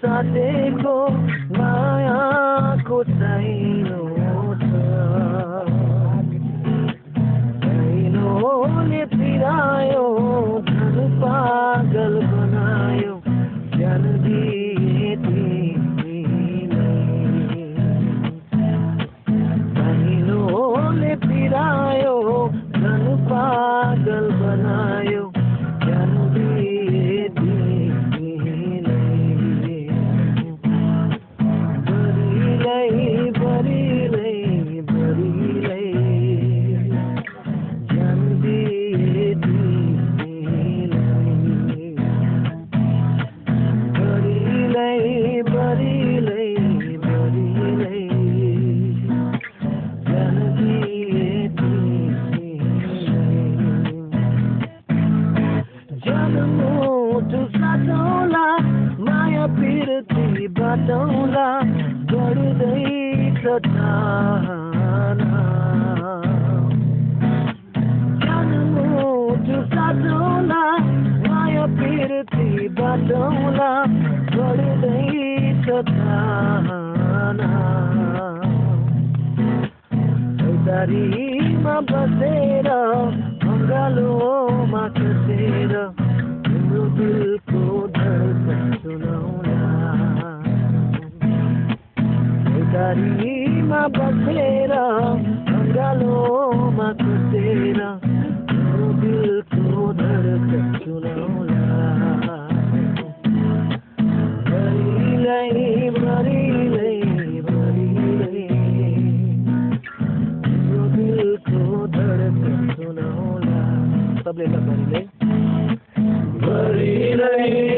साथेको मायाको चाहिनो चाहिनोले पिरायो धन पागल बनायो ज्यान दिए चाहिनोले पिरायो धन पागल बनायो ज्यान दिए माया पिरती बाटौला बढ्दैछ चाहना मुटु साटौला माया पिरती बाटौला बढ्दैछ चाहना दारीमा बसेर अङ्गालोमा कसेर तिम्रो दिलको धडकन सुनाउला दारीमा बसेर अङ्गालोमा कसेर तिम्रो दिलको धडकन सुनाउला भरिलै भरिलै भरिलै तिम्रो दिलको धडकन सुनाउला सबले ल भरिलै